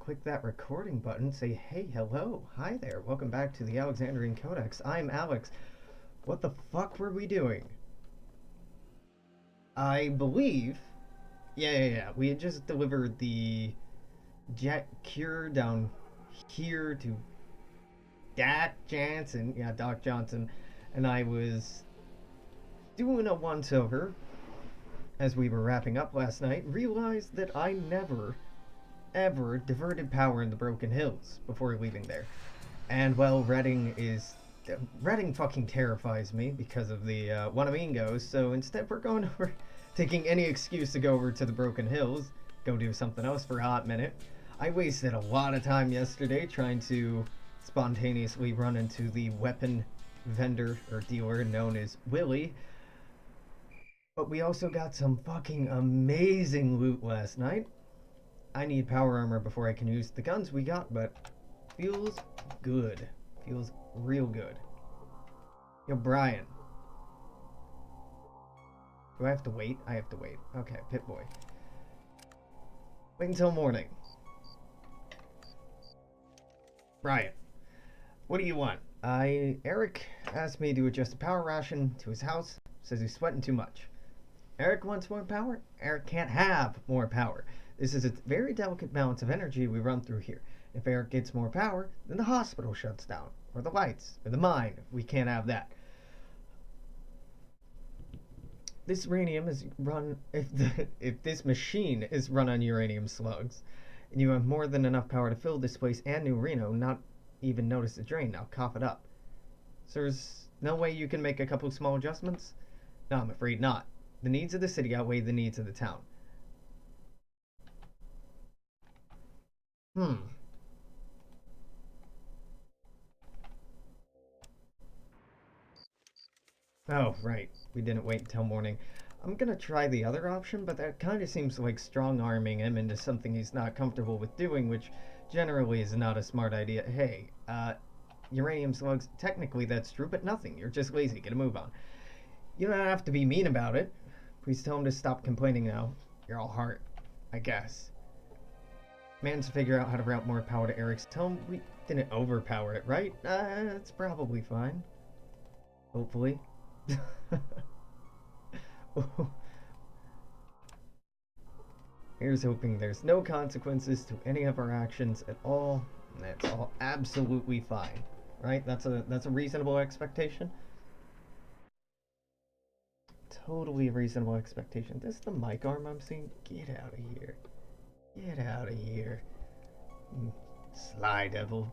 click that recording button, say, hey, hello, hi there, welcome back to the Alexandrian Codex. I'm Alex. What the fuck were we doing? I believe, yeah, we had just delivered the jet cure down here to Doc Johnson, and I was doing a once over as we were wrapping up last night, realized that I never ever diverted power in the Broken Hills before leaving there. And well, Redding fucking terrifies me because of the Wanamingos, so instead we're going over, taking any excuse to go over to the Broken Hills, go do something else for a hot minute. I wasted a lot of time yesterday trying to spontaneously run into the weapon vendor or dealer known as Willie. But we also got some fucking amazing loot last night. I need power armor before I can use the guns we got, but feels good. Feels real good. Yo, Brian. Do I have to wait? I have to wait. Okay, Pip-Boy. Wait until morning. Brian, what do you want? Eric asked me to adjust the power ration to his house. Says he's sweating too much. Eric wants more power? Eric can't have more power. This is a very delicate balance of energy we run through here. If Eric gets more power, then the hospital shuts down. Or the lights. Or the mine. We can't have that. This uranium is run... If this machine is run on uranium slugs, and you have more than enough power to fill this place and New Reno, not even notice the drain. Now cough it up. So there's no way you can make a couple small adjustments? No, I'm afraid not. The needs of the city outweigh the needs of the town. Oh, right. We didn't wait until morning. I'm gonna try the other option, but that kind of seems like strong-arming him into something he's not comfortable with doing, which generally is not a smart idea. Hey, uranium slugs, technically that's true, but nothing. You're just lazy. Get a move on. You don't have to be mean about it. Please tell him to stop complaining now. You're all heart, I guess. Man's to figure out how to route more power to Eric's. Tell him we didn't overpower it, right? It's probably fine. Hopefully. Here's hoping there's no consequences to any of our actions at all. And that's all absolutely fine. Right? That's a reasonable expectation. Totally reasonable expectation. This is the mic arm I'm seeing? Get out of here. Get out of here. Sly devil.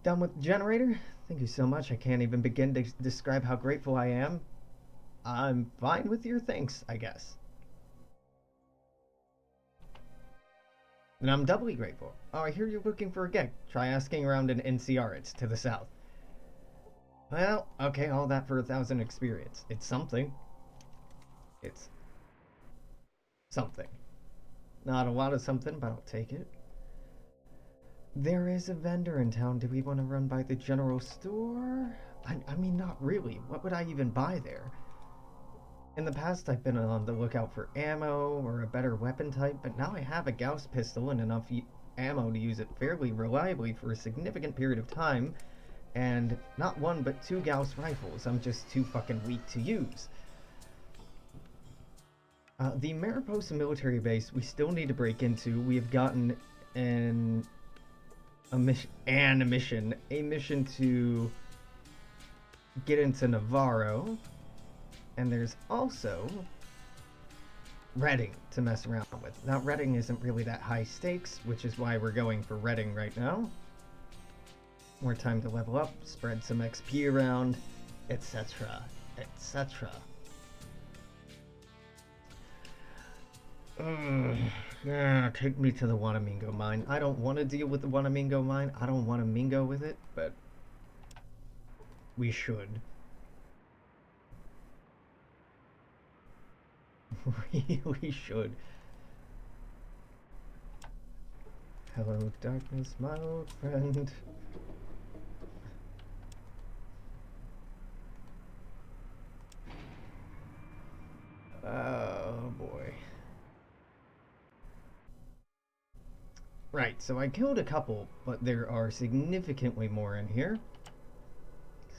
Done with the generator? Thank you so much. I can't even begin to describe how grateful I am. I'm fine with your thanks, I guess. And I'm doubly grateful. Oh, I hear you're looking for a gig. Try asking around in NCR. It's to the south. Well, okay, all that for 1,000 experience. It's something. It's something. Not a lot of something, but I'll take it. There is a vendor in town. Do we want to run by the general store? I mean, not really. What would I even buy there? In the past, I've been on the lookout for ammo or a better weapon type, but now I have a Gauss pistol and enough ammo to use it fairly reliably for a significant period of time, and not one but two Gauss rifles I'm just too fucking weak to use. The Mariposa military base we still need to break into. We have gotten a mission to get into Navarro, and there's also Redding to mess around with. Now Redding isn't really that high stakes, which is why we're going for Redding right now. More time to level up, spread some XP around, etc, etc. Take me to the Wanamingo mine. I don't want to deal with the Wanamingo mine. I don't want to mingo with it, but we should. We should. Hello, darkness, my old friend. Oh boy. Right, so I killed a couple, but there are significantly more in here.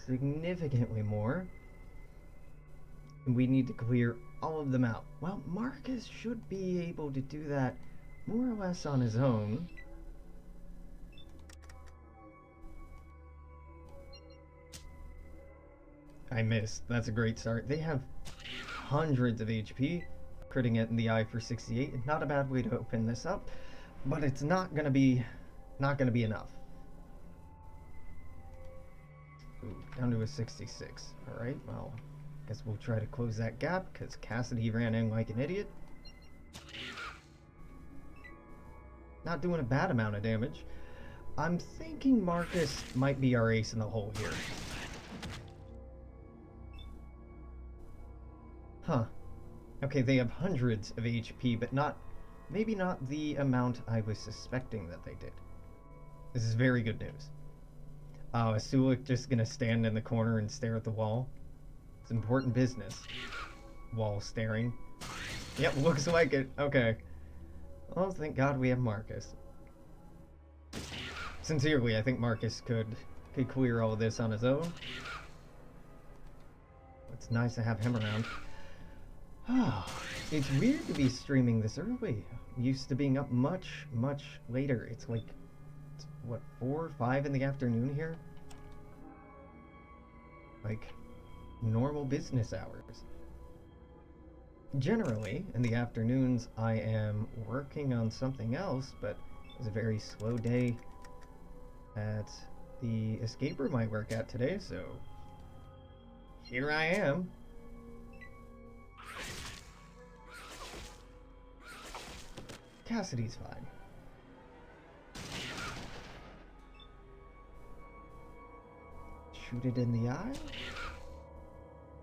Significantly more. And we need to clear all of them out. Well, Marcus should be able to do that more or less on his own. I missed. That's a great start. They have hundreds of HP. Critting it in the eye for 68. Not a bad way to open this up, but it's not gonna be enough. Ooh, down to a 66. All right. Well, guess we'll try to close that gap because Cassidy ran in like an idiot. Not doing a bad amount of damage. I'm thinking Marcus might be our ace in the hole here. Huh. Okay, they have hundreds of HP, but maybe not the amount I was suspecting that they did. This is very good news. Is Sulik just gonna stand in the corner and stare at the wall? It's important business. Wall staring. Yep, looks like it. Okay. Well, thank God we have Marcus. Sincerely, I think Marcus could clear all of this on his own. It's nice to have him around. It's weird to be streaming this early. I'm used to being up much, much later. It's like, what, 4 or 5 in the afternoon here? Like, normal business hours. Generally, in the afternoons, I am working on something else, but it was a very slow day at the escape room I work at today, so here I am. Cassidy's fine. Shoot it in the eye?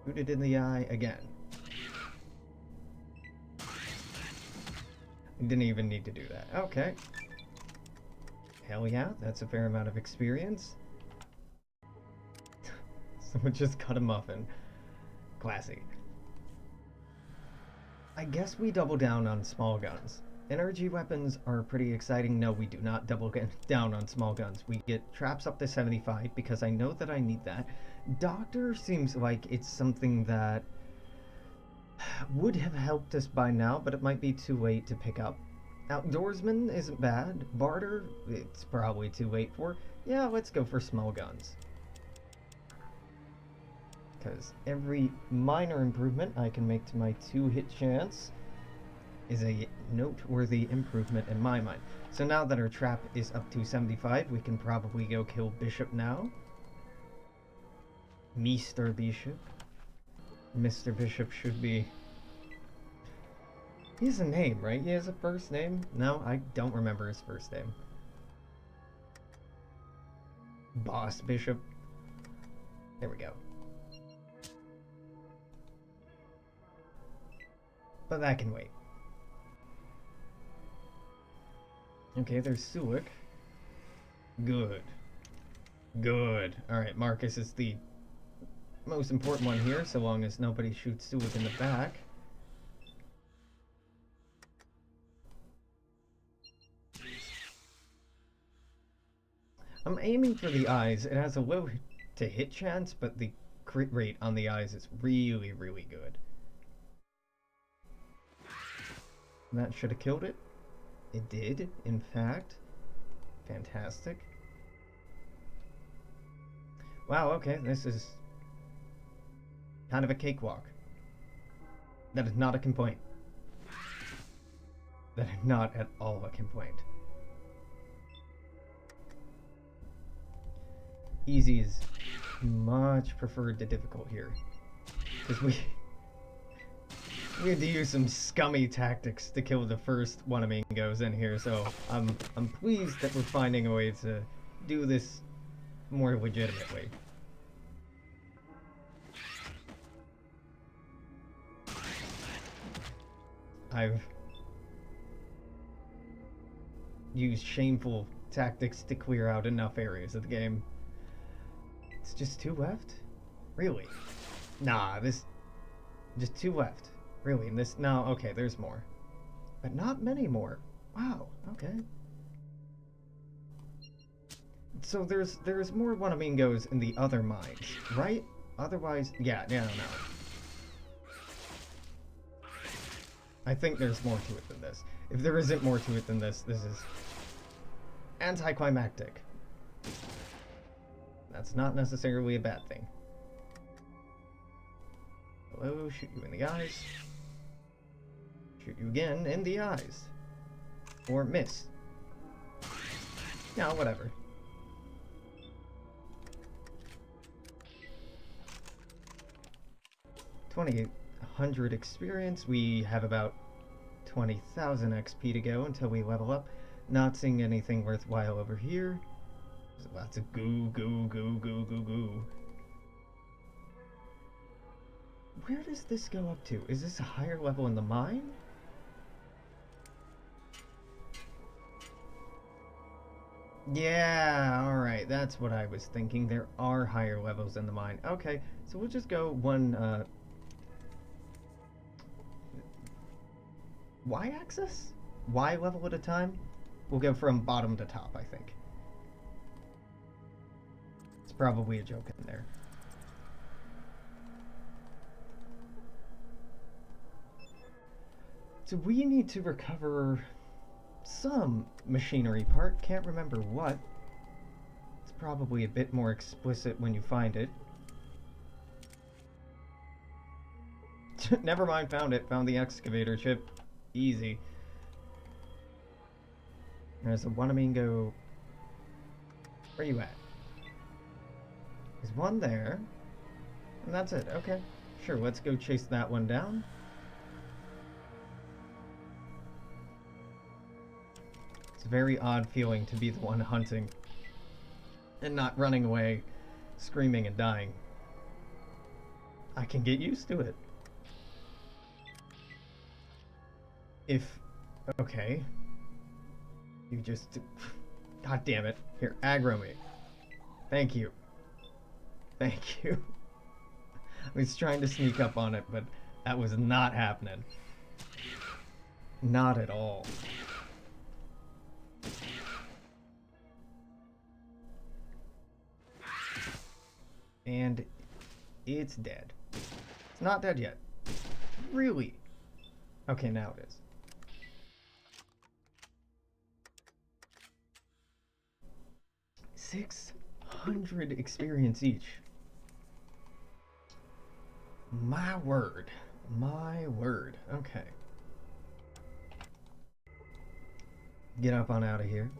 Shoot it in the eye again. Didn't even need to do that. Okay. Hell yeah, that's a fair amount of experience. Someone just cut a muffin. Classy. I guess we double down on small guns. Energy weapons are pretty exciting. No, we do not double down on small guns. We get traps up to 75 because I know that I need that. Doctor seems like it's something that would have helped us by now, but it might be too late to pick up. Outdoorsman isn't bad. Barter, it's probably too late for. Yeah, let's go for small guns. Because every minor improvement I can make to my 2-hit chance is a noteworthy improvement in my mind. So now that our trap is up to 75, we can probably go kill Bishop now. Mr. Bishop. Mr. Bishop should be... He has a name, right? He has a first name? No, I don't remember his first name. Boss Bishop. There we go. But that can wait. Okay, there's Sulik. Good. Good. Alright, Marcus is the most important one here, so long as nobody shoots Sulik in the back. I'm aiming for the eyes. It has a low to hit chance, but the crit rate on the eyes is really, really good. That should have killed it. It did, in fact. Fantastic. Wow, okay, this is kind of a cakewalk. That is not a complaint. That is not at all a complaint. Easy is much preferred to difficult here. Because we had to use some scummy tactics to kill the first one of Mingos in here, so I'm pleased that we're finding a way to do this more legitimately. I've used shameful tactics to clear out enough areas of the game. It's just 2 left? Really? Nah, this... Just 2 left. Really, and this... No, okay, there's more. But not many more. Wow, okay. So there's more Wanamingos in the other mines, right? Otherwise, yeah, no. I think there's more to it than this. If there isn't more to it than this, this is anticlimactic. That's not necessarily a bad thing. Hello, shoot you in the eyes. Shoot you again in the eyes. Or miss. No, whatever. 2,800 experience. We have about 20,000 XP to go until we level up. Not seeing anything worthwhile over here. There's lots of goo. Where does this go up to? Is this a higher level in the mine? Yeah, alright, that's what I was thinking. There are higher levels in the mine. Okay, so we'll just go one, Y-axis? Y level at a time? We'll go from bottom to top, I think. It's probably a joke in there. So we need to recover some machinery part. Can't remember what. It's probably a bit more explicit when you find it. Never mind, found it. Found the excavator chip. Easy. There's a Wanamingo. Where you at? There's one there. And that's it. Okay. Sure, let's go chase that one down. It's a very odd feeling to be the one hunting and not running away, screaming and dying. I can get used to it. Okay. You just... God damn it. Here, aggro me. Thank you. Thank you. I was trying to sneak up on it, but that was not happening. Not at all. And it's dead. It's not dead yet. Really? Okay, now it is. 600 experience each. My word. My word. Okay. Get up on out of here.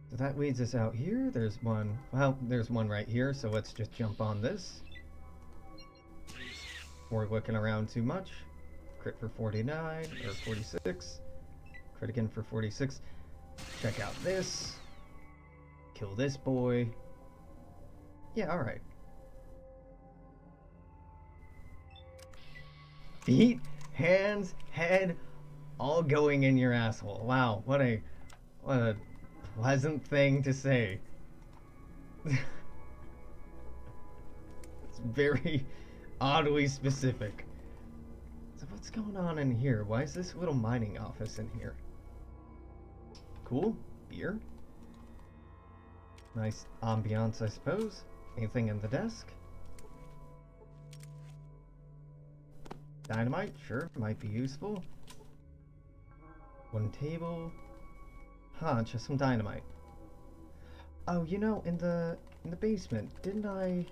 So that leads us out here. There's one. Well, there's one right here, so let's just jump on this. We're looking around too much. Crit for 49, or 46. Crit again for 46. Check out this. Kill this boy. Yeah, alright. Feet, hands, head, all going in your asshole. Wow, what a pleasant thing to say. It's very oddly specific. So what's going on in here? Why is this little mining office in here? Cool. Beer. Nice ambiance, I suppose. Anything in the desk? Dynamite, sure, might be useful. One table. Huh, just some dynamite. Oh, you know, in the basement, didn't I...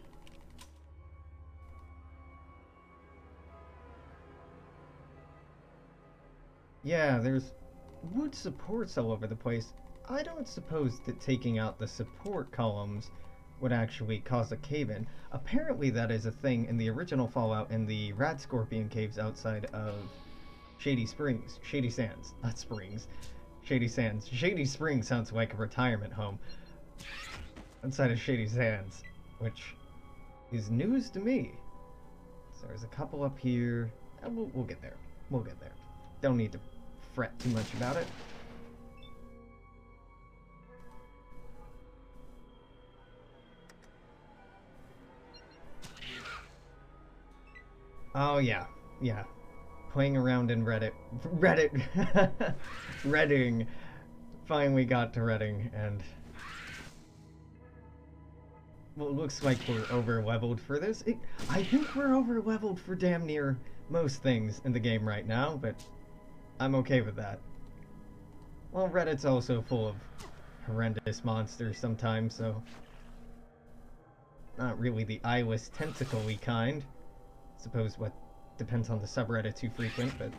Yeah, there's wood supports all over the place. I don't suppose that taking out the support columns would actually cause a cave-in. Apparently that is a thing in the original Fallout in the Rat Scorpion caves outside of Shady Springs. Shady Sands, not Springs. Shady Sands. Shady Springs sounds like a retirement home. Outside of Shady Sands, which is news to me. So there's a couple up here. We'll get there. We'll get there. Don't need to fret too much about it. Oh yeah, playing around in Reddit, Redding finally got to Reading, and well, it looks like we're over-leveled for this. I think we're over-leveled for damn near most things in the game right now, but I'm okay with that. Well, Reddit's also full of horrendous monsters sometimes, so not really the eyeless tentacle-y kind. Suppose what depends on the subreddits you frequent, but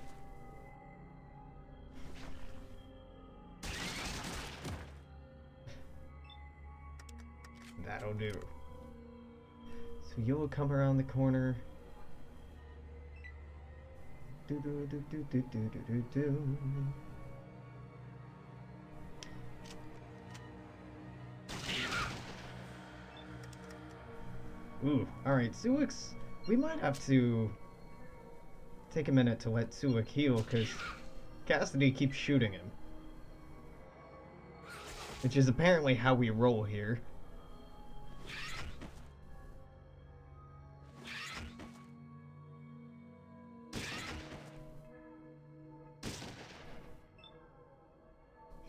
that'll do. So you'll come around the corner. Do do do do do do do do. Ooh, alright, Sulik's... We might have to take a minute to let Sulik heal, because Cassidy keeps shooting him. Which is apparently how we roll here.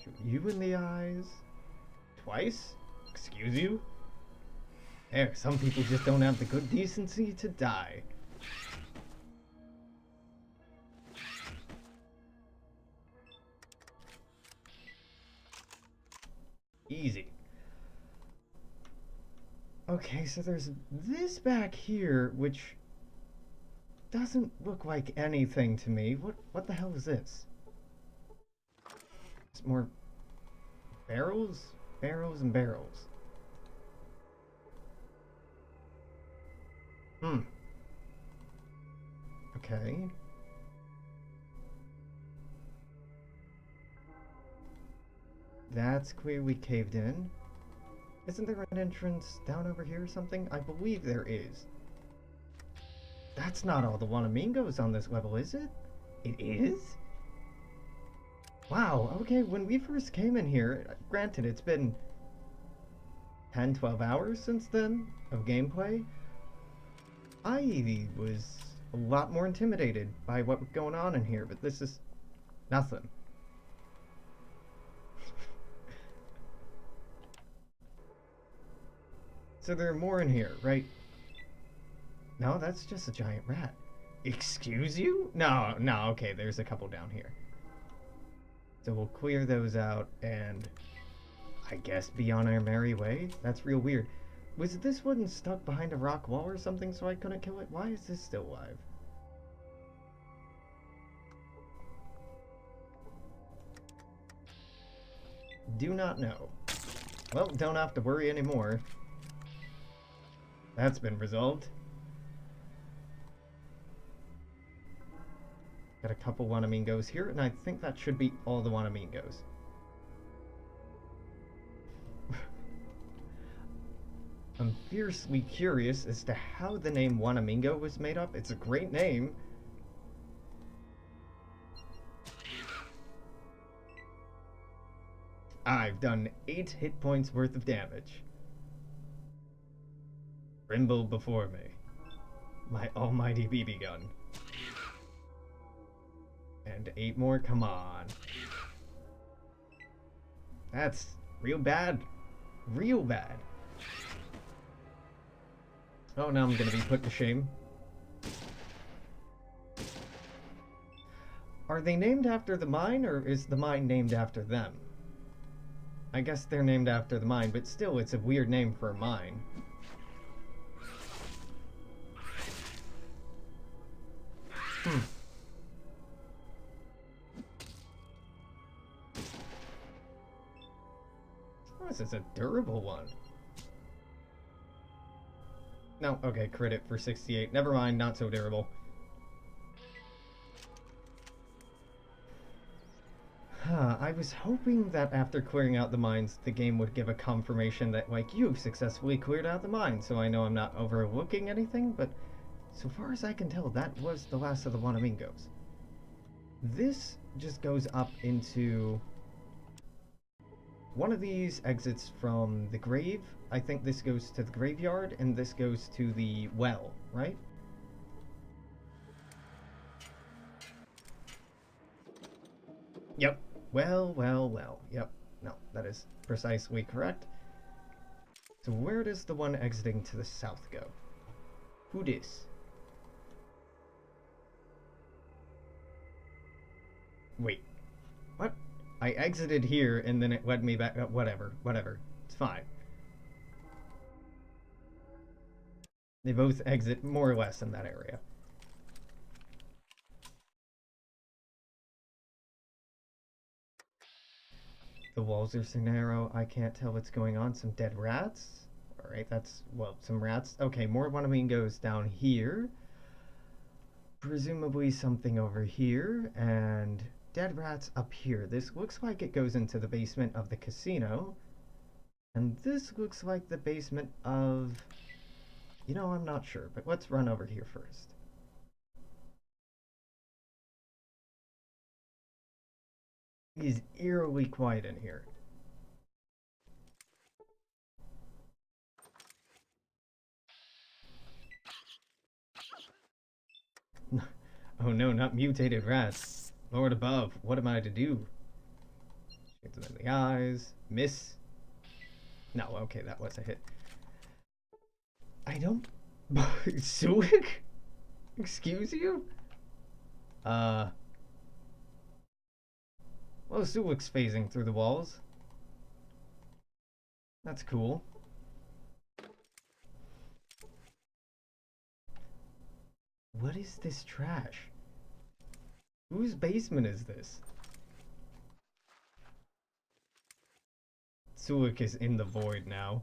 Shoot you in the eyes. Twice? Excuse you? There, some people just don't have the good decency to die. Easy. Okay, so there's this back here, which doesn't look like anything to me. What the hell is this? It's more barrels? Barrels and barrels. Okay. That's clearly caved in. Isn't there an entrance down over here or something? I believe there is. That's not all the Wanamingos on this level, is it? It is? Wow, okay, when we first came in here, granted it's been 10, 12 hours since then of gameplay, I was a lot more intimidated by what was going on in here, but this is nothing. So there are more in here, right? No, that's just a giant rat. Excuse you? No, okay, there's a couple down here. So we'll clear those out and I guess be on our merry way? That's real weird. Was this one stuck behind a rock wall or something so I couldn't kill it? Why is this still alive? Do not know. Well, don't have to worry anymore. That's been resolved. Got a couple Wanamingos here, and I think that should be all the Wanamingos. I'm fiercely curious as to how the name Wanamingo was made up. It's a great name. I've done 8 hit points worth of damage. Tremble before me, my almighty BB gun. And 8 more, come on. That's real bad. Real bad. Oh, now I'm gonna be put to shame. Are they named after the mine, or is the mine named after them? I guess they're named after the mine, but still, it's a weird name for a mine. Oh, this is a durable one. No, okay, crit it for 68. Never mind, not so durable. I was hoping that after clearing out the mines, the game would give a confirmation that, like, you've successfully cleared out the mine, so I know I'm not overlooking anything, but so far as I can tell, that was the last of the Wanamingos. This just goes up into... One of these exits from the grave. I think this goes to the graveyard, and this goes to the well, right? Yep. Well, yep. No, that is precisely correct. So where does the one exiting to the south go? Who dis? Wait, what? I exited here and then it led me back. Whatever. It's fine. They both exit more or less in that area. The walls are so narrow, I can't tell what's going on. Some dead rats? Alright, that's, well, some rats. Okay, more Wanamingos down here. Presumably something over here. And dead rats up here. This looks like it goes into the basement of the casino. And this looks like the basement of... You know, I'm not sure, but let's run over here first. It is eerily quiet in here. Oh no, not mutated rats. Lord above, what am I to do? Shoot them in the eyes. Miss. No, okay, that was a hit. I don't... Sulik? Excuse you? Well, Sulik's phasing through the walls. That's cool. What is this trash? Whose basement is this? Sulik is in the void now.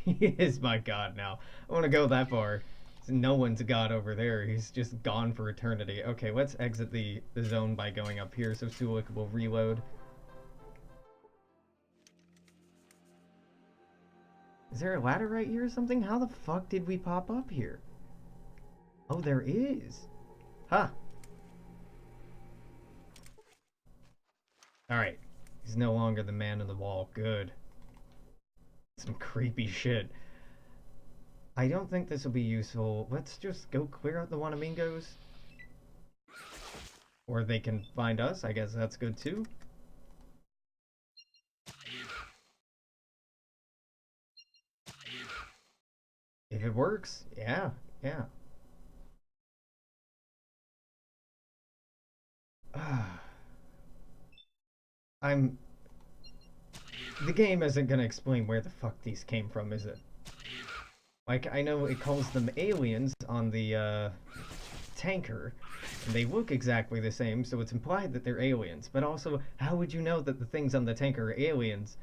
He is my god now. I want to go that far. No one's god over there. He's just gone for eternity. Okay, let's exit the zone by going up here so Sulik will reload. Is there a ladder right here or something? How the fuck did we pop up here? Oh, there is. Huh. Alright. He's no longer the man in the wall. Good. Some creepy shit. I don't think this will be useful. Let's just go clear out the Wanamingos. Or they can find us. I guess that's good too. If it works, yeah. The game isn't gonna explain where the fuck these came from, is it? Like, I know it calls them aliens on the, tanker, and they look exactly the same, so it's implied that they're aliens. But also, how would you know that the things on the tanker are aliens?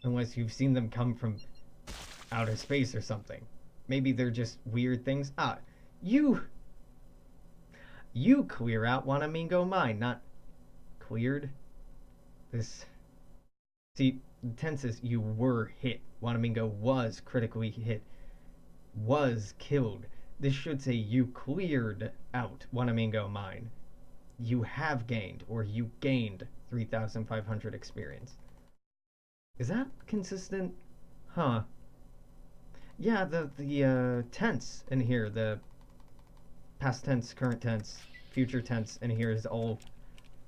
Unless you've seen them come from outer space or something. Maybe they're just weird things. You clear out Wanamingo mine, not cleared. This... See, the tense is you were hit. Wanamingo was critically hit. Was killed. This should say you cleared out Wanamingo mine. You have gained, or you gained 3,500 experience. Is that consistent? Huh. Yeah, the tense in here, the past tense, current tense, future tense in here is all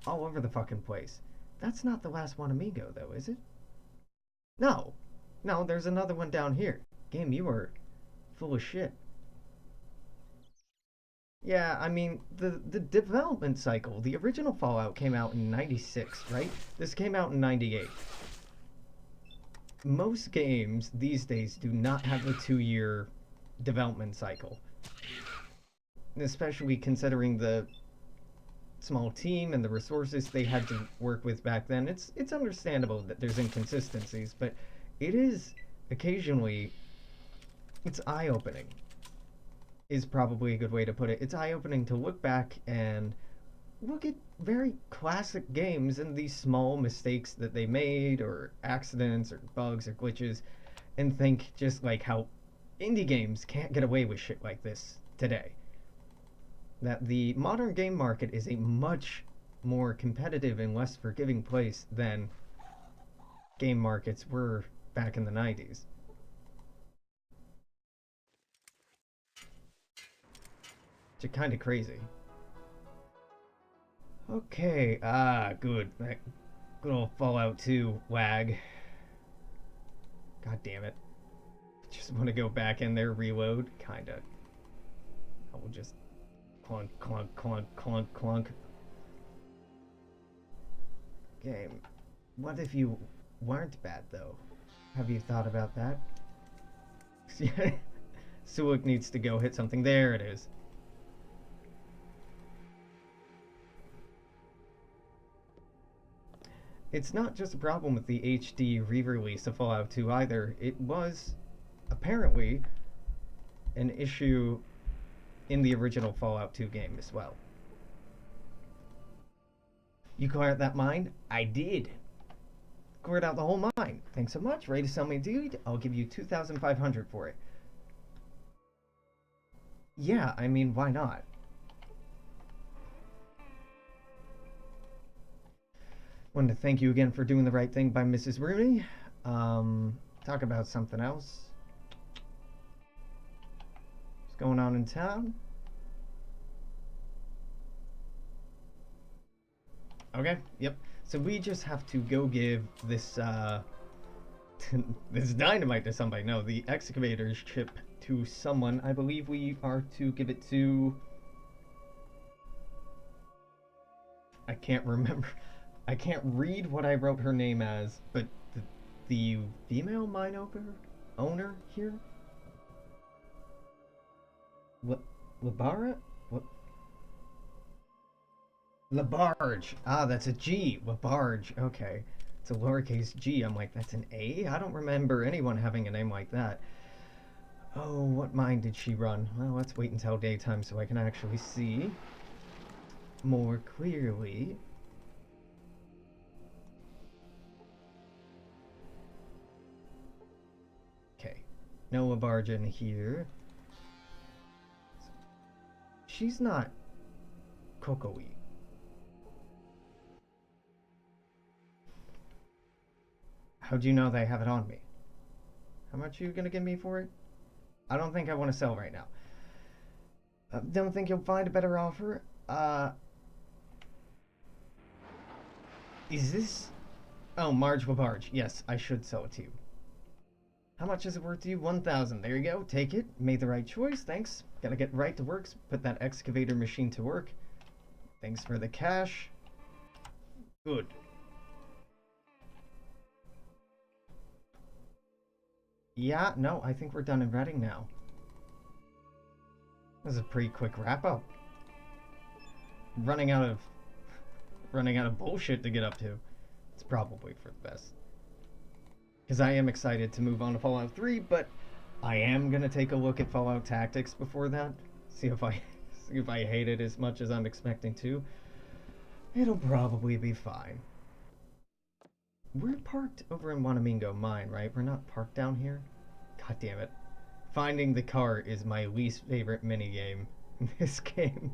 over the fucking place. That's not the last Wanamingo, though, is it? No. No, there's another one down here. Game, you are full of shit. Yeah, I mean, the development cycle, the original Fallout came out in 96, right? This came out in 98. Most games these days do not have a 2-year development cycle. Especially considering the small team and the resources they had to work with back then. It's understandable that there's inconsistencies, but it is occasionally... It's eye-opening, is probably a good way to put it. It's eye-opening to look back and look at very classic games and these small mistakes that they made, or accidents, or bugs, or glitches, and think just like how indie games can't get away with shit like this today. That the modern game market is a much more competitive and less forgiving place than game markets were back in the 90s. Which is kind of crazy. Okay, good. That good old Fallout 2 wag. God damn it. Just want to go back in there, reload. Kinda. I will just clunk, clunk, clunk, clunk, clunk. Game. What if you weren't bad, though? Have you thought about that? Sulik needs to go hit something. There it is. It's not just a problem with the HD re-release of Fallout 2 either. It was apparently an issue in the original Fallout 2 game as well. You cleared that mine? I did. Cleared out the whole mine. Thanks so much. Ready to sell me, dude? I'll give you 2,500 for it. Yeah, I mean, why not? Wanted to thank you again for doing the right thing by Mrs. Rooney. Talk about something else. What's going on in town? Okay, yep. So we just have to go give this, this dynamite to somebody. No, the excavator's chip to someone. I believe we are to give it to... I can't remember. I can't read what I wrote her name as, but the female mine owner here? Labara? What? Labarge. Ah, that's a G. Labarge. Okay. It's a lowercase g. I'm like, that's an A? I don't remember anyone having a name like that. Oh, what mine did she run? Well, let's wait until daytime so I can actually see more clearly. Okay. No Labarge in here. She's not cocoa-y. How'd you know they have it on me? How much are you gonna give me for it? I don't think I want to sell right now. Don't think you'll find a better offer. Is this... Oh, Marge Labarge. Yes, I should sell it to you. How much is it worth to you? 1,000. There you go. Take it. Made the right choice. Thanks. Gotta get right to work. Put that excavator machine to work. Thanks for the cash. Good. Yeah, no, I think we're done and ready now. This is a pretty quick wrap-up. Running out of bullshit to get up to. It's probably for the best. Because I am excited to move on to Fallout 3, but I am going to take a look at Fallout Tactics before that. See if I hate it as much as I'm expecting to. It'll probably be fine. We're parked over in Wanamingo Mine, right? We're not parked down here? God damn it. Finding the car is my least favorite minigame in this game.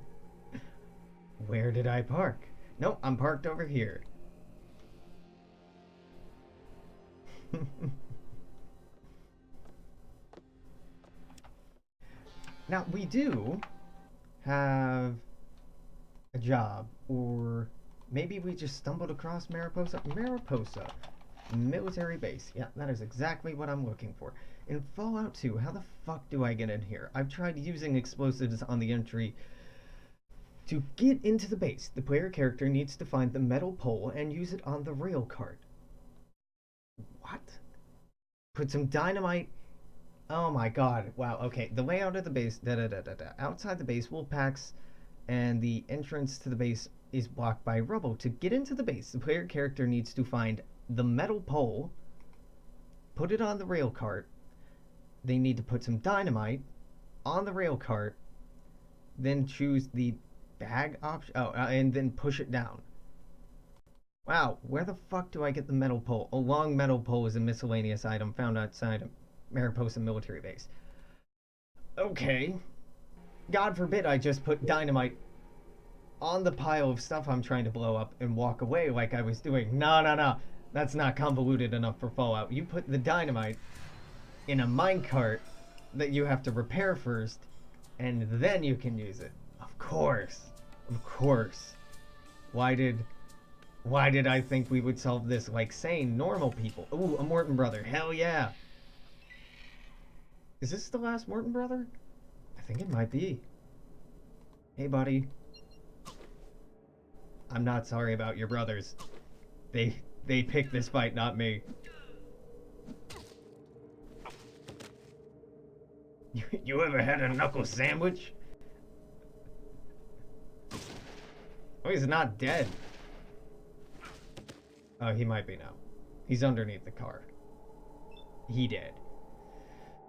Where did I park? Nope, I'm parked over here. Now, we do have a job, or maybe we just stumbled across Mariposa. Mariposa military base. Yeah, that is exactly what I'm looking for. In Fallout 2, how the fuck do I get in here? I've tried using explosives on the entry. To get into the base, the player character needs to find the metal pole and use it on the rail cart. What? Put some dynamite. Oh my god. Wow, okay. The layout of the base. Outside the base, wolf packs, and the entrance to the base is blocked by rubble. To get into the base, the player character needs to find the metal pole, put it on the rail cart. They need to put some dynamite on the rail cart, then choose the bag option. Oh, and then push it down. Wow, where the fuck do I get the metal pole? A long metal pole is a miscellaneous item found outside of Mariposa military base. Okay. God forbid I just put dynamite on the pile of stuff I'm trying to blow up and walk away like I was doing. No. That's not convoluted enough for Fallout. You put the dynamite in a minecart that you have to repair first, and then you can use it. Of course. Why did I think we would solve this like sane, normal people? Ooh, a Morton brother. Hell yeah. Is this the last Morton brother? I think it might be. Hey, buddy. I'm not sorry about your brothers. They picked this fight, not me. You ever had a knuckle sandwich? Oh, he's not dead. Oh, he might be now. He's underneath the car. He dead.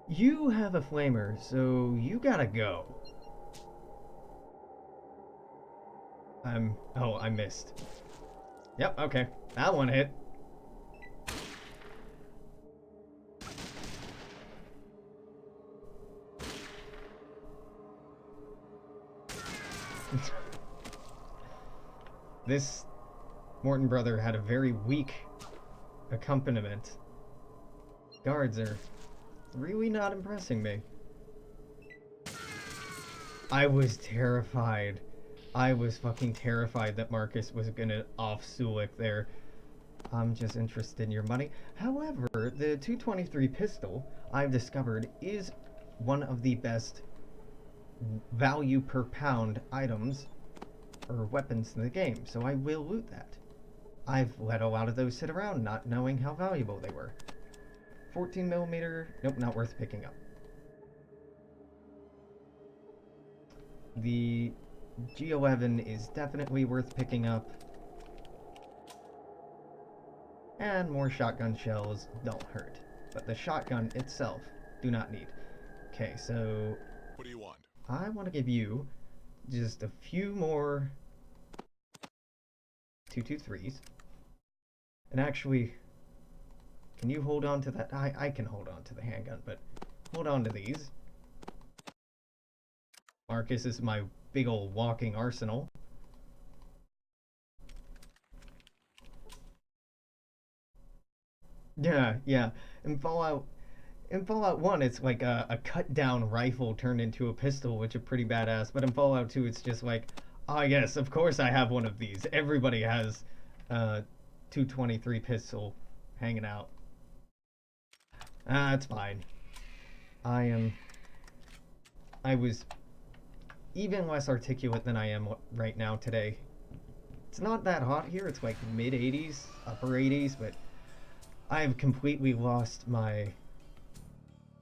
You have a flamer, so you gotta go. Oh, I missed. Yep, okay. That one hit. This Morton brother had a very weak accompaniment. Guards are really not impressing me. I was terrified. I was fucking terrified that Marcus was gonna off Sulik there. I'm just interested in your money. However, the 223 pistol I've discovered is one of the best value per pound items or weapons in the game, so I will loot that. I've let a lot of those sit around not knowing how valuable they were. 14mm, nope, not worth picking up. The G11 is definitely worth picking up. And more shotgun shells don't hurt. But the shotgun itself, do not need. Okay, so... What do you want? I want to give you just a few more 223s. And actually, can you hold on to that? I can hold on to the handgun, but hold on to these. Marcus is my big old walking arsenal. Yeah. In Fallout 1, it's like a cut-down rifle turned into a pistol, which is pretty badass. But in Fallout 2, it's just like, oh yes, of course I have one of these. Everybody has 223 pistol hanging out. It's fine. I was even less articulate than I am right now today. It's not that hot here. It's like mid 80s, upper 80s, but I've completely lost my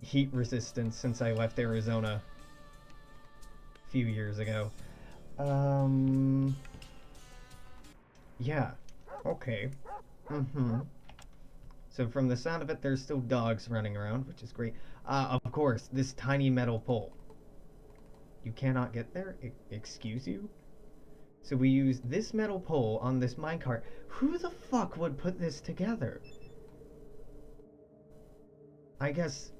heat resistance since I left Arizona a few years ago. Yeah. Okay. So from the sound of it, there's still dogs running around, which is great. Of course, this tiny metal pole. You cannot get there? Excuse you? So we use this metal pole on this minecart. Who the fuck would put this together? I guess...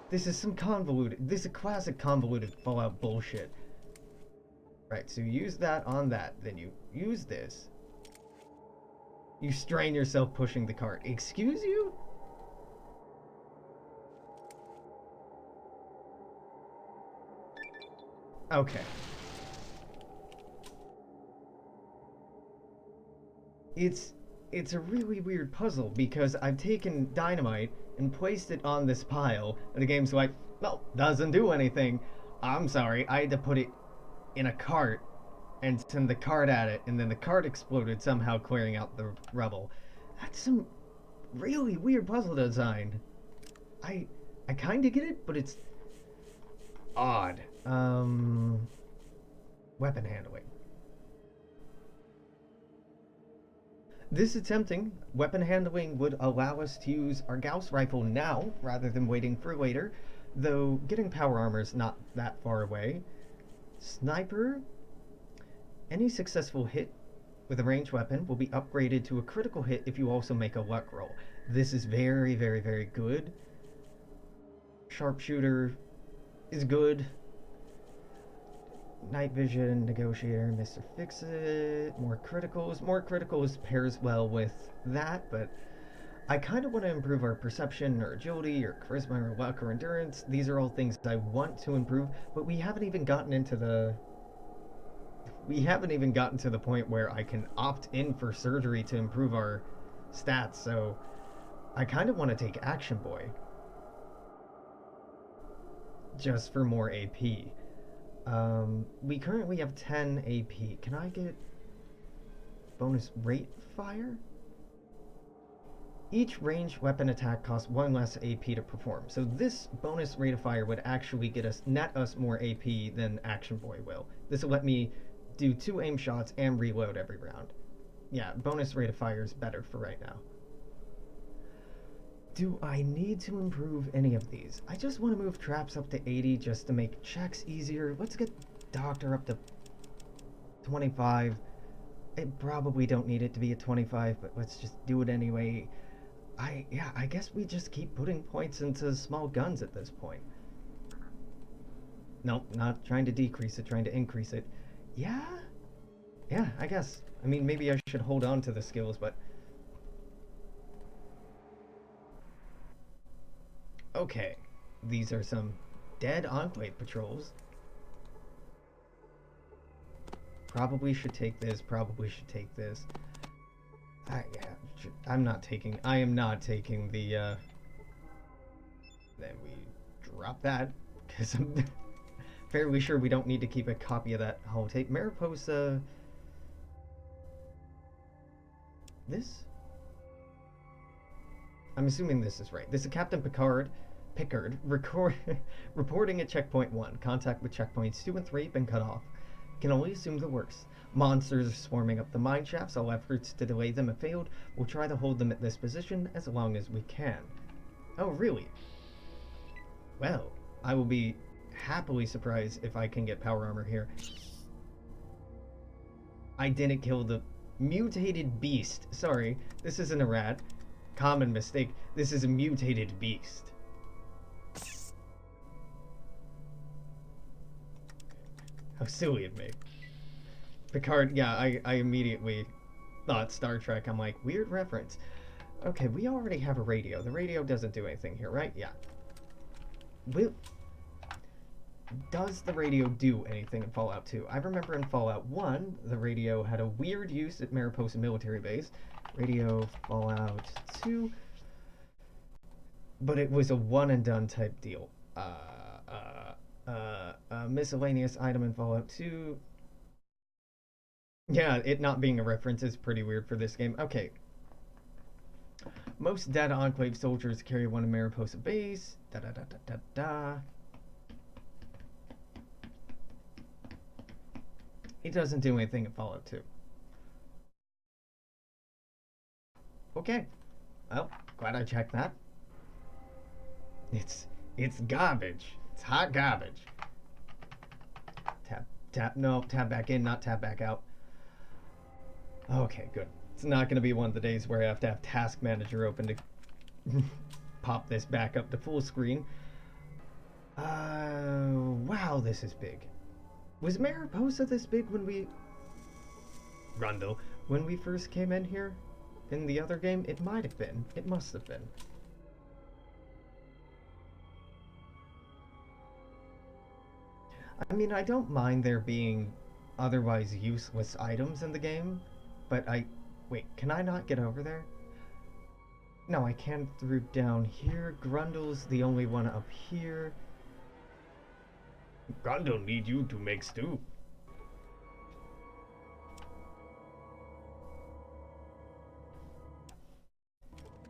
this is some convoluted... this is classic convoluted Fallout bullshit. Right, so you use that on that. Then you use this. You strain yourself pushing the cart. Excuse you? Okay. It's a really weird puzzle because I've taken dynamite and placed it on this pile, and the game's like, no, doesn't do anything. I'm sorry, I had to put it in a cart and send the cart at it, and then the cart exploded, somehow clearing out the rubble. That's some really weird puzzle design. I kinda get it, but it's odd. Weapon handling. This attempting weapon handling would allow us to use our Gauss rifle now, rather than waiting for later, though getting power armor is not that far away. Sniper. Any successful hit with a ranged weapon will be upgraded to a critical hit if you also make a luck roll. This is very, very, very good. Sharpshooter is good. Night vision, negotiator, Mr. Fix-It, more criticals. More criticals pairs well with that, but I kind of want to improve our perception or agility or charisma or luck or endurance. These are all things I want to improve, but we haven't even gotten into the We haven't even gotten to the point where I can opt in for surgery to improve our stats, so I kind of want to take Action Boy. Just for more AP. We currently have 10 AP. Can I get bonus rate fire? Each ranged weapon attack costs 1 less AP to perform. So this bonus rate of fire would actually net us more AP than Action Boy will. This will let me do 2 aim shots and reload every round. Yeah, bonus rate of fire is better for right now. Do I need to improve any of these? I just want to move traps up to 80 just to make checks easier. Let's get Doctor up to 25. I probably don't need it to be a 25, but let's just do it anyway. I guess we just keep putting points into small guns at this point. Nope, not trying to decrease it, trying to increase it. Yeah, I guess. I mean, maybe I should hold on to the skills, but... Okay, these are some dead Enclave patrols. Probably should take this, probably should take this. I am not taking the, then we drop that, because I'm fairly sure we don't need to keep a copy of that holotape. Mariposa... This? I'm assuming this is right. This is Captain Pickard, reporting at checkpoint 1. Contact with checkpoints 2 and 3 have been cut off. Can only assume the worst. Monsters are swarming up the mine shafts. All efforts to delay them have failed. We'll try to hold them at this position as long as we can. Oh, really? Well, I will be happily surprised if I can get power armor here. I didn't kill the mutated beast. Sorry, this isn't a rat. Common mistake. This is a mutated beast. How silly of me. Picard, yeah, I immediately thought Star Trek. I'm like, weird reference. Okay, we already have a radio. The radio doesn't do anything here, right? Yeah. Does the radio do anything in Fallout 2? I remember in Fallout 1, the radio had a weird use at Mariposa Military Base. Radio Fallout 2. But it was a one and done type deal. Miscellaneous item in Fallout 2. Yeah, it not being a reference is pretty weird for this game. Okay. Most dead Enclave soldiers carry one in Mariposa Base. It doesn't do anything in Fallout 2. Okay. Well, glad I checked that. It's garbage. It's hot garbage. Tab back in, not tab back out. Okay, good. It's not going to be one of the days where I have to have Task Manager open to pop this back up to full screen. Wow, this is big. Was Mariposa this big when we... Grundle. When we first came in here? In the other game? It might have been. It must have been. I mean, I don't mind there being otherwise useless items in the game, but wait, can I not get over there? No, I can through down here. Grundle's the only one up here. Grundle need you to make stew.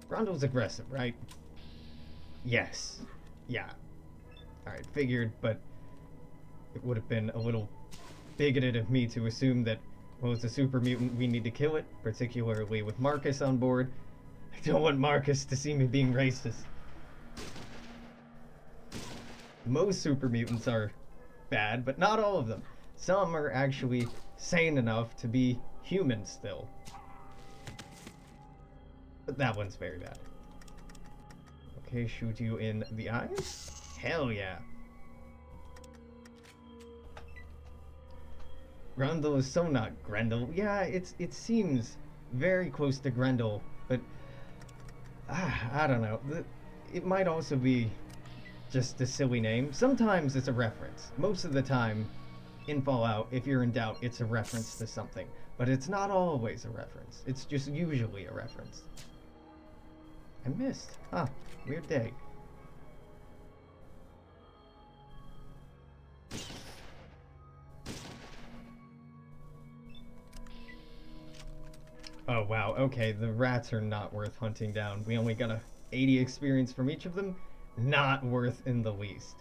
Grundle's aggressive, right? Yes. Yeah. Alright, figured, but it would have been a little bigoted of me to assume that, well, it's a super mutant, we need to kill it, particularly with Marcus on board. I don't want Marcus to see me being racist. Most super mutants are bad, but not all of them. Some are actually sane enough to be human still. But that one's very bad. Okay, shoot you in the eyes? Hell yeah. Grundle is so not Grendel. Yeah, it seems very close to Grendel, but I don't know. It might also be just a silly name. Sometimes it's a reference. Most of the time, in Fallout, if you're in doubt, it's a reference to something. But it's not always a reference. It's just usually a reference. I missed. Huh. Weird day. Oh, wow. Okay, the rats are not worth hunting down. We only got a 80 experience from each of them. Not worth in the least.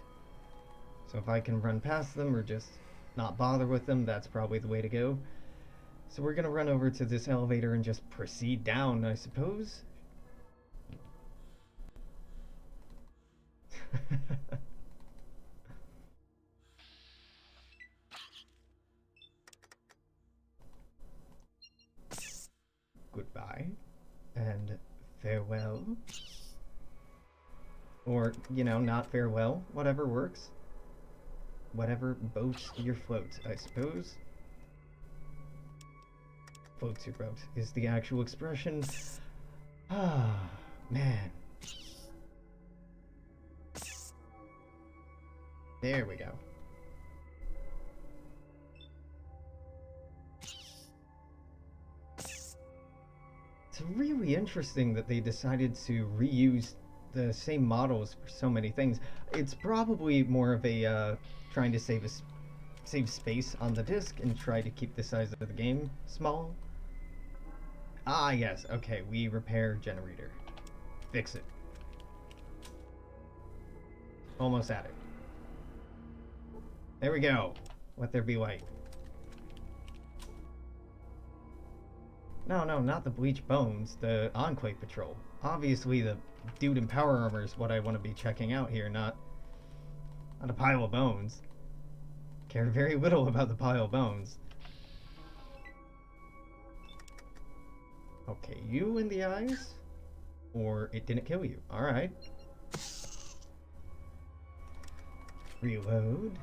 So if I can run past them or just not bother with them, that's probably the way to go. So we're going to run over to this elevator and just proceed down, I suppose. Goodbye and farewell. Or, you know, not farewell. Whatever works. Whatever boats your float, I suppose. Floats your boat is the actual expression. Ah, man. There we go. It's really interesting that they decided to reuse the same models for so many things. It's probably more of a trying to save space on the disc and try to keep the size of the game small. Ah, yes. Okay, we repair generator. Fix it. Almost at it. There we go. Let there be light. No, not the bleach bones. The Enclave Patrol. Obviously, the dude in power armor is what I want to be checking out here, not a pile of bones. Care very little about the pile of bones. Okay, you in the eyes? Or it didn't kill you. Alright. Reload.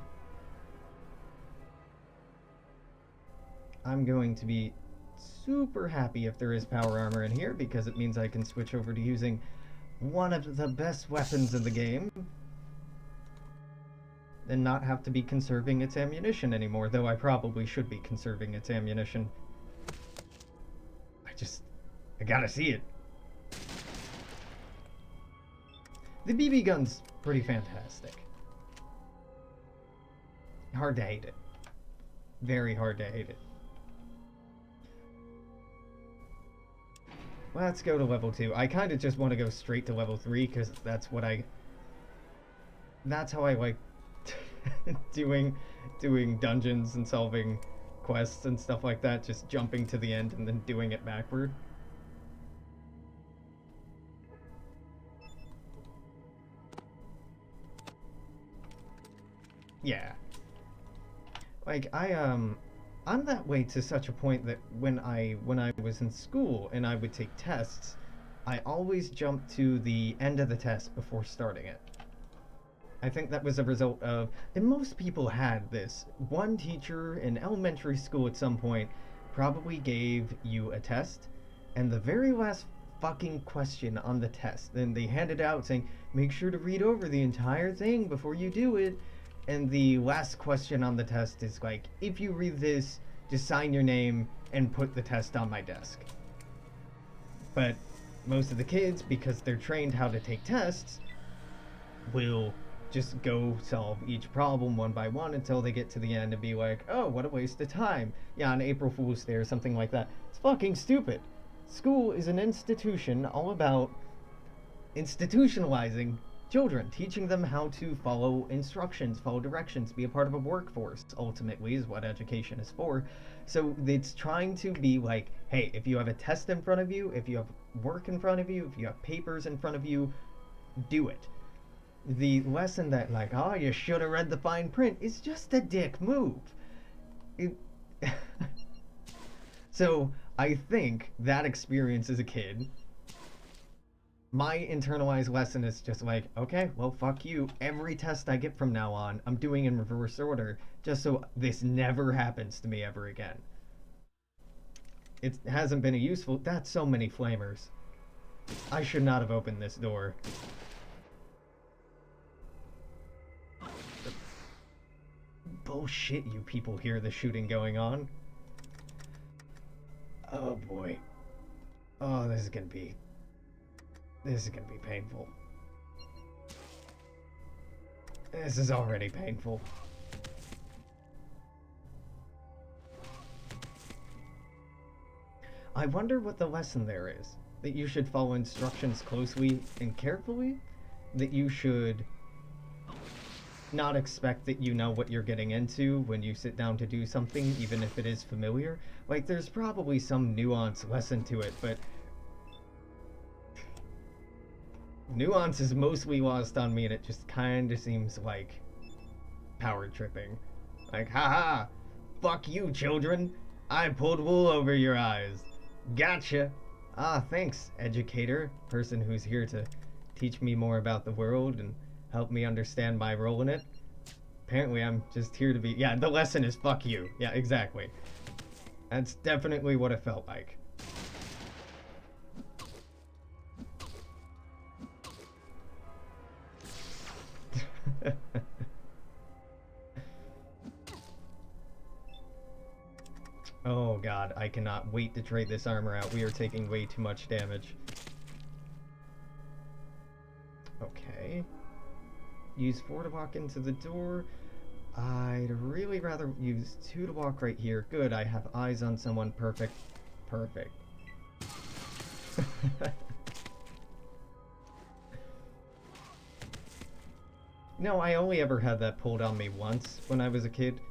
I'm going to be super happy if there is power armor in here, because it means I can switch over to using one of the best weapons in the game and not have to be conserving its ammunition anymore, though I probably should be conserving its ammunition. I gotta see it. The BB gun's pretty fantastic. Hard to hate it. Very hard to hate it. Let's go to level 2. I kind of just want to go straight to level 3 because that's how I like doing dungeons and solving quests and stuff like that, just jumping to the end and then doing it backward. Yeah. Like I'm that way to such a point that when I was in school and I would take tests, I always jumped to the end of the test before starting it. I think that was a result of, and most people had this, one teacher in elementary school at some point probably gave you a test, and the very last fucking question on the test, then they handed out saying, make sure to read over the entire thing before you do it. And the last question on the test is like, if you read this, just sign your name and put the test on my desk. But most of the kids, because they're trained how to take tests, will just go solve each problem one by one until they get to the end and be like, oh, what a waste of time. Yeah, on April Fool's Day or something like that. It's fucking stupid. School is an institution all about institutionalizing children, teaching them how to follow instructions, follow directions, be a part of a workforce, ultimately, is what education is for. So it's trying to be like, hey, if you have a test in front of you, if you have work in front of you, if you have papers in front of you, do it. The lesson that, like, oh, you should have read the fine print is just a dick move. So I think that experience as a kid, my internalized lesson is just like, okay, well, fuck you. Every test I get from now on, I'm doing in reverse order, just so this never happens to me ever again. It hasn't been a useful... That's so many flamers. I should not have opened this door. bullshit you people hear the shooting going on. Oh boy. Oh, this is gonna be painful. This is already painful. I wonder what the lesson there is. That you should follow instructions closely and carefully? That you should not expect that you know what you're getting into when you sit down to do something, even if it is familiar? Like, there's probably some nuanced lesson to it, but nuance is mostly lost on me, and it just kind of seems like power tripping. Like, haha, fuck you, children. I pulled wool over your eyes. Gotcha. Ah, thanks, educator, person who's here to teach me more about the world and help me understand my role in it. Apparently I'm just here to be... Yeah, the lesson is fuck you. Yeah, exactly. That's definitely what it felt like. Oh god, I cannot wait to trade this armor out. We are taking way too much damage. Okay. Use 4 to walk into the door. I'd really rather use 2 to walk right here. Good, I have eyes on someone. Perfect. Perfect. No, I only ever had that pulled on me once when I was a kid.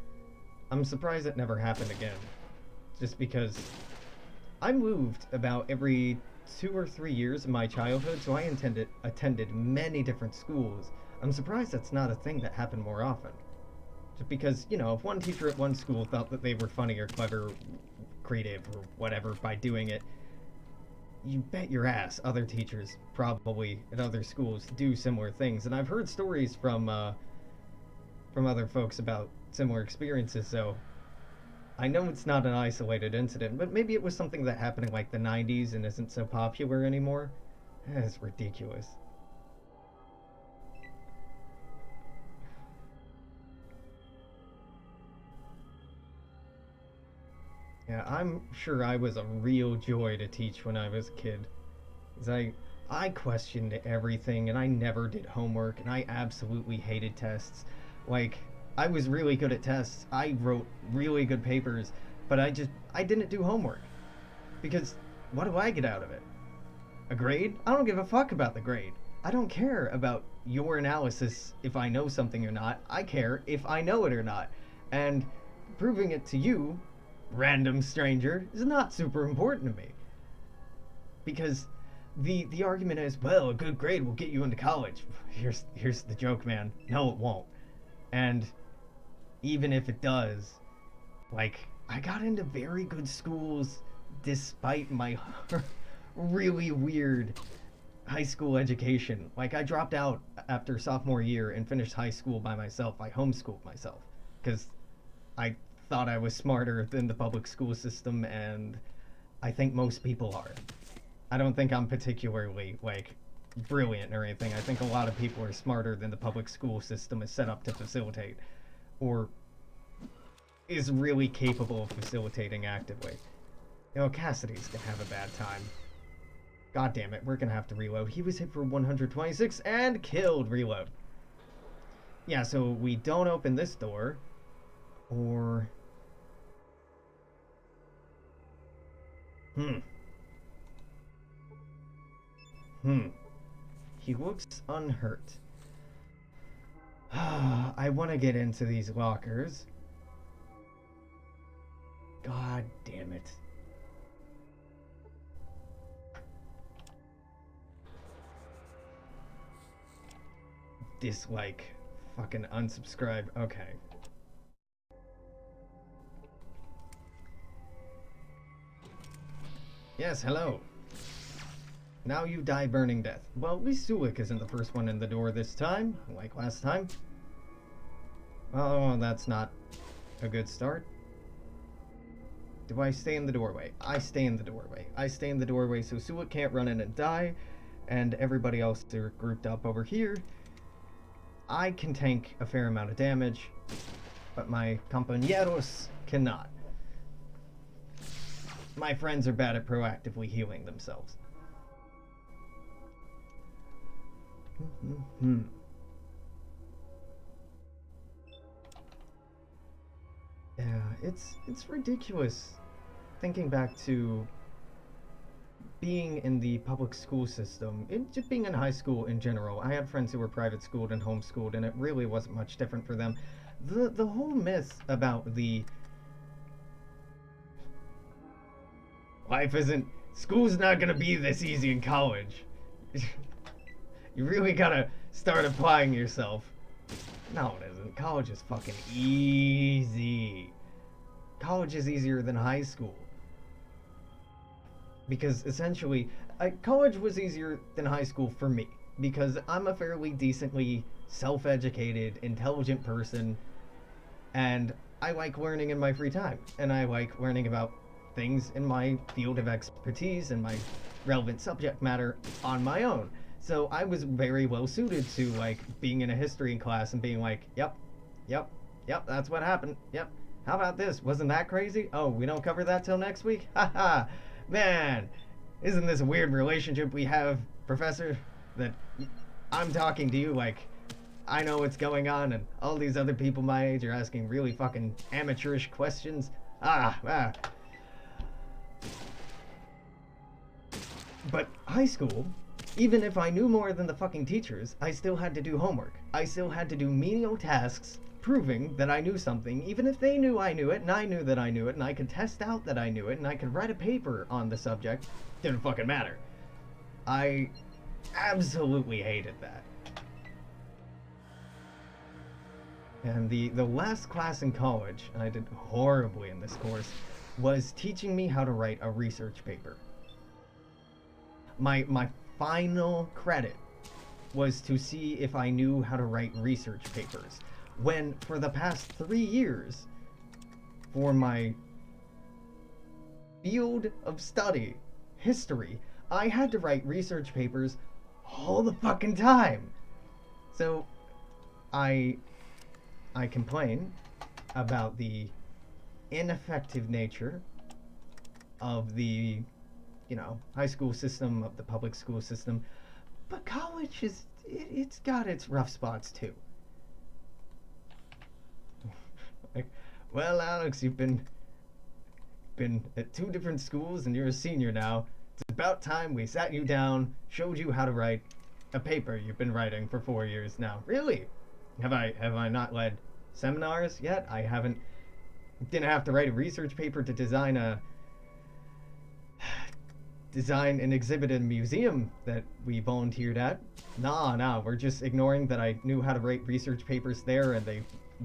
I'm surprised it never happened again. Just because I moved about every 2 or 3 years of my childhood, so I attended many different schools. I'm surprised that's not a thing that happened more often. Just because, you know, if one teacher at one school thought that they were funny or clever, creative, or whatever by doing it, you bet your ass other teachers probably at other schools do similar things. And I've heard stories from other folks about similar experiences, so I know it's not an isolated incident, but maybe it was something that happened in like the 90s and isn't so popular anymore. That's ridiculous. Yeah, I'm sure I was a real joy to teach when I was a kid. 'Cause I questioned everything, and I never did homework, and I absolutely hated tests. Like, I was really good at tests. I wrote really good papers, but I didn't do homework. Because what do I get out of it? A grade? I don't give a fuck about the grade. I don't care about your analysis if I know something or not. I care if I know it or not. And proving it to you, random stranger, is not super important to me. Because the argument is, well, a good grade will get you into college. Here's the joke, man. No, it won't. And even if it does, like, I got into very good schools despite my really weird high school education. Like, I dropped out after sophomore year and finished high school by myself. I homeschooled myself because I thought I was smarter than the public school system, and I think most people are. I don't think I'm particularly, like, brilliant or anything. I think a lot of people are smarter than the public school system is set up to facilitate, or is really capable of facilitating actively. You know, Cassidy's gonna have a bad time. God damn it, we're gonna have to reload. He was hit for 126 and killed. Reload. Yeah, so we don't open this door, or... He looks unhurt. I want to get into these lockers. God damn it. Dislike. Fucking unsubscribe. Okay. Yes, hello. Now you die burning death. Well, at least Sulik isn't the first one in the door this time, like last time. Oh, that's not a good start. Do I stay in the doorway? I stay in the doorway. I stay in the doorway so Sulik can't run in and die, and everybody else are grouped up over here. I can tank a fair amount of damage. but my compañeros cannot. My friends are bad at proactively healing themselves. Yeah, it's ridiculous thinking back to being in the public school system, just being in high school in general. I had friends who were private schooled and homeschooled, and it really wasn't much different for them. The whole myth about the life isn't, school's not gonna be this easy in college. You really gotta start applying yourself. No, it isn't. College is fucking easy. College is easier than high school. Because essentially, college was easier than high school for me. Because I'm a fairly decently self-educated, intelligent person. And I like learning in my free time. And I like learning about things in my field of expertise and my relevant subject matter on my own. So I was very well suited to like being in a history class and being like, yep, that's what happened. Yep. How about this? Wasn't that crazy? Oh, we don't cover that till next week? Haha. Man, isn't this a weird relationship we have, Professor? That I'm talking to you like I know what's going on, and all these other people my age are asking really fucking amateurish questions. But high school, even if I knew more than the fucking teachers, I still had to do homework. I still had to do menial tasks proving that I knew something, even if they knew I knew it, and I knew that I knew it, and I could test out that I knew it, and I could write a paper on the subject. Didn't fucking matter. I absolutely hated that. And the last class in college, and I did horribly in this course, was teaching me how to write a research paper. My final credit was to see if I knew how to write research papers. When, for the past 3 years, for my field of study, history, I had to write research papers all the fucking time. So, I complain about the ineffective nature of the, high school system, of the public school system, but college it's got its rough spots too. Well, Alex, you've been at 2 different schools and you're a senior now. It's about time we sat you down, showed you how to write a paper you've been writing for 4 years now. Really? Have I not led seminars yet? I didn't have to write a research paper to design and exhibit in a museum that we volunteered at. Nah, we're just ignoring that I knew how to write research papers there and they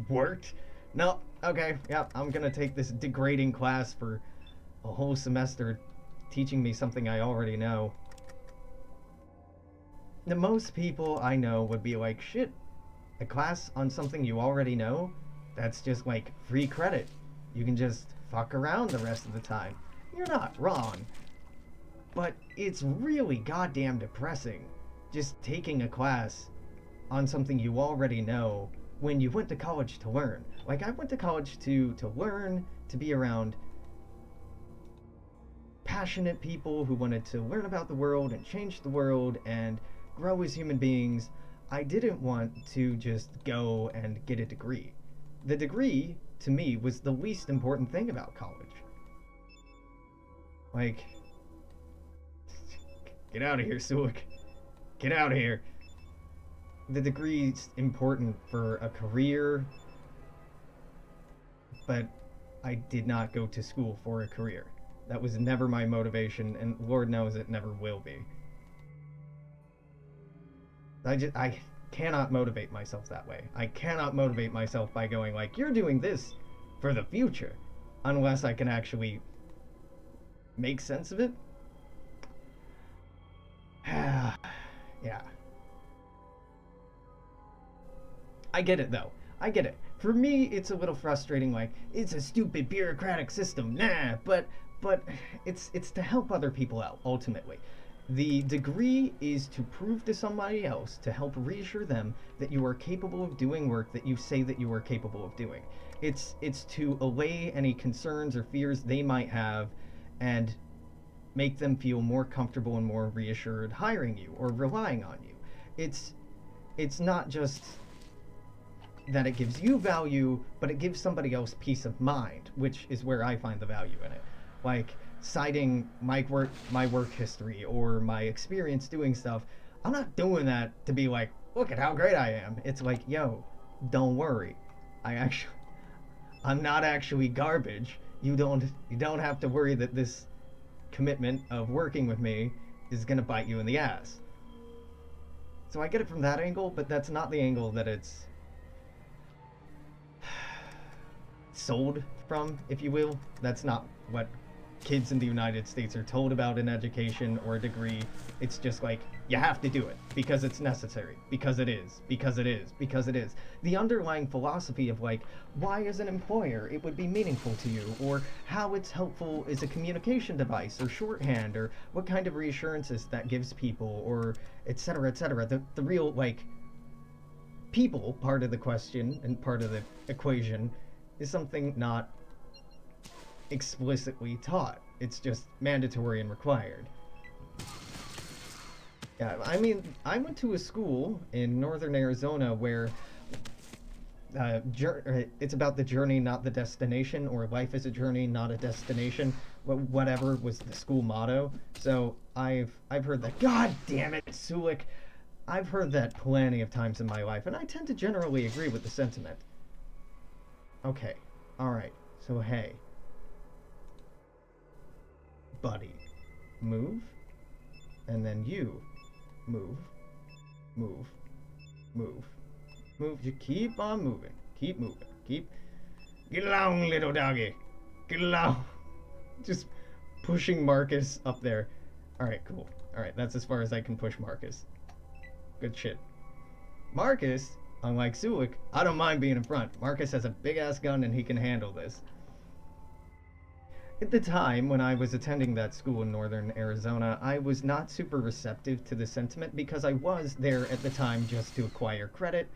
worked. No, okay, yeah, I'm gonna take this degrading class for a whole semester teaching me something I already know. The most people I know would be like, shit, a class on something you already know? That's just like free credit. You can just fuck around the rest of the time. You're not wrong. But it's really goddamn depressing just taking a class on something you already know when you went to college to learn. Like, I went to college to learn, to be around passionate people who wanted to learn about the world and change the world and grow as human beings. I didn't want to just go and get a degree. The degree, to me, was the least important thing about college. Like, get out of here, Sulik. Get out of here. The degree's important for a career, but I did not go to school for a career. That was never my motivation, and Lord knows it never will be. I cannot motivate myself that way. I cannot motivate myself by going like, you're doing this for the future, unless I can actually make sense of it. Yeah. I get it though. I get it. For me, it's a little frustrating, like, it's a stupid bureaucratic system, nah, but it's to help other people out, ultimately. The degree is to prove to somebody else, to help reassure them that you are capable of doing work that you say that you are capable of doing. It's to allay any concerns or fears they might have, and make them feel more comfortable and more reassured hiring you or relying on you. It's not just that it gives you value, but it gives somebody else peace of mind, which is where I find the value in it. Like citing my work history or my experience doing stuff. I'm not doing that to be like, look at how great I am. It's like, yo, don't worry. I'm not actually garbage. You don't have to worry that this commitment of working with me is gonna bite you in the ass. So I get it from that angle, but that's not the angle that it's sold from, if you will. That's not what kids in the United States are told about in education or a degree. It's just like, you have to do it because it's necessary, because it is, because it is, because it is. The underlying philosophy of like, why as an employer it would be meaningful to you, or how it's helpful as a communication device or shorthand, or what kind of reassurances that gives people, or etc., etc. The real, like, people part of the question and part of the equation is something not explicitly taught. It's just mandatory and required. Yeah, I mean, I went to a school in northern Arizona where it's about the journey, not the destination, or life is a journey, not a destination. Whatever was the school motto. So I've heard that. God damn it, Sulik! I've heard that plenty of times in my life, and I tend to generally agree with the sentiment. Okay, alright, so hey. Buddy, move, and then you move, move, move, move. You keep on moving, keep moving, get along, little doggy, get along. Just pushing Marcus up there. Alright, cool. Alright, that's as far as I can push Marcus. Good shit. Marcus, unlike Sulik, I don't mind being in front. Marcus has a big ass gun and he can handle this. At the time when I was attending that school in northern Arizona, I was not super receptive to the sentiment because I was there at the time just to acquire credit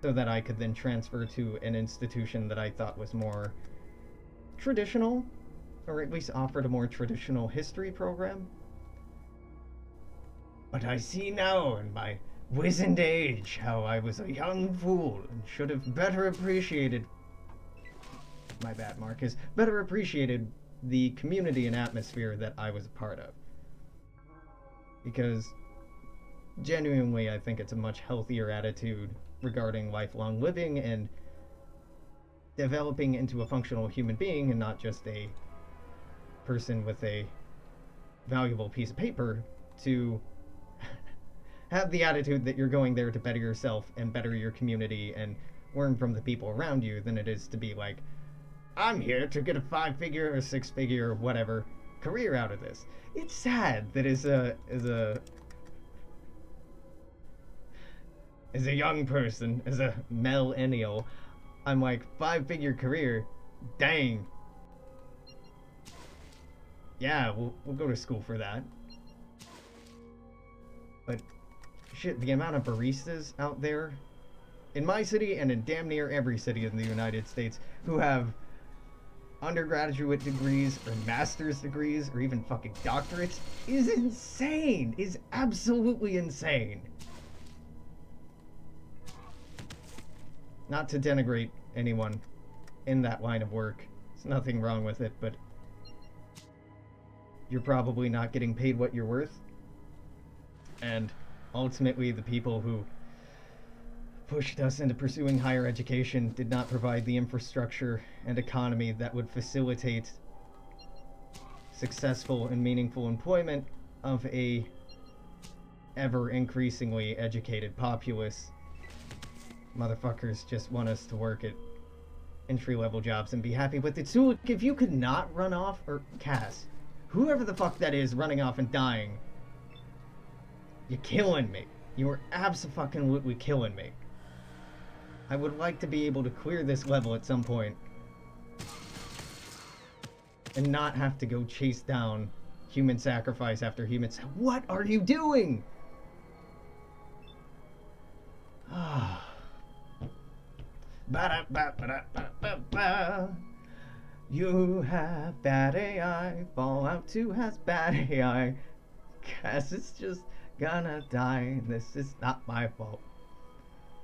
so that I could then transfer to an institution that I thought was more traditional, or at least offered a more traditional history program. But I see now in my wizened age how I was a young fool and should have better appreciated, my bad Marcus, better appreciated the community and atmosphere that I was a part of. Because genuinely I think it's a much healthier attitude regarding lifelong living and developing into a functional human being and not just a person with a valuable piece of paper, to have the attitude that you're going there to better yourself and better your community and learn from the people around you than it is to be like, I'm here to get a 5-figure or 6-figure or whatever career out of this. It's sad that as a young person, as a millennial, I'm like, 5-figure career, dang. Yeah, we'll go to school for that. But shit, the amount of baristas out there in my city and in damn near every city in the United States who have undergraduate degrees or master's degrees or even fucking doctorates is insane. Is absolutely insane. Not to denigrate anyone in that line of work. There's nothing wrong with it, but you're probably not getting paid what you're worth. And ultimately the people who pushed us into pursuing higher education did not provide the infrastructure and economy that would facilitate successful and meaningful employment of a ever increasingly educated populace. Motherfuckers just want us to work at entry-level jobs and be happy with it. So if you could not run off, or Cass, whoever the fuck that is running off and dying, you're killing me. You are abso-fucking-lutely killing me. I would like to be able to clear this level at some point and not have to go chase down human sacrifice after human What are you doing? Ah. You have bad AI. Fallout 2 has bad AI. Guess it's just gonna die. This is not my fault.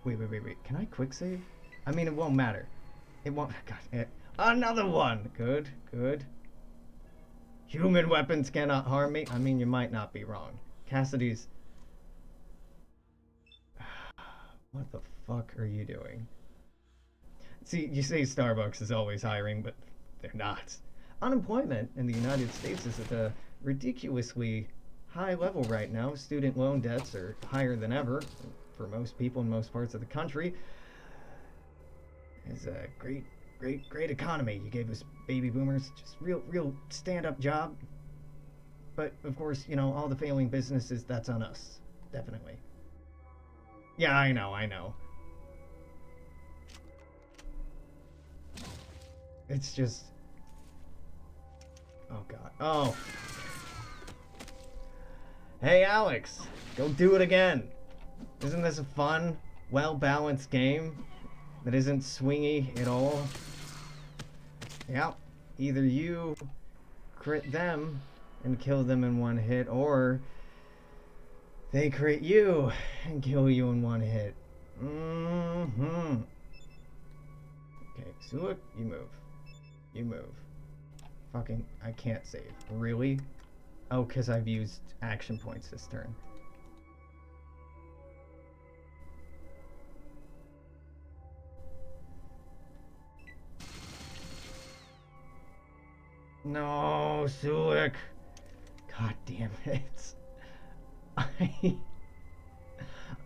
Wait. Can I quick save? I mean, it won't matter. It won't. God, another one. Good. Human weapons cannot harm me. I mean, you might not be wrong. Cassidy's. What the fuck are you doing? See, you say Starbucks is always hiring, but they're not. Unemployment in the United States is at a ridiculously high level right now. Student loan debts are higher than ever for most people in most parts of the country. It's a great economy. You gave us baby boomers just real stand-up job. But of course, you know, all the failing businesses, that's on us. Definitely. Yeah, I know. It's just... Oh, God. Oh. Hey, Alex. Go do it again. Isn't this a fun, well-balanced game that isn't swingy at all? Yeah. Either you crit them and kill them in one hit, or they crit you and kill you in one hit. Okay, Suluk, you move. Fucking, I can't save. Really? Oh, because I've used action points this turn. No, Suluk. God damn it.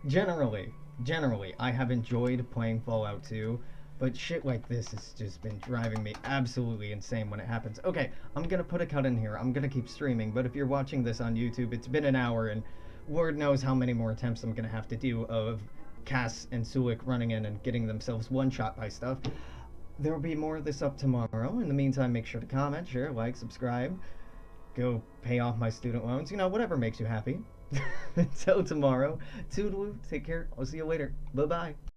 Generally, I have enjoyed playing Fallout 2, but shit like this has just been driving me absolutely insane when it happens. Okay, I'm gonna put a cut in here. I'm gonna keep streaming, but if you're watching this on YouTube, it's been an hour, and Lord knows how many more attempts I'm gonna have to do of Cass and Suluk running in and getting themselves one-shot by stuff. There will be more of this up tomorrow. In the meantime, make sure to comment, share, like, subscribe. Go pay off my student loans. You know, whatever makes you happy. Until tomorrow, toodaloo, take care. I'll see you later. Bye-bye.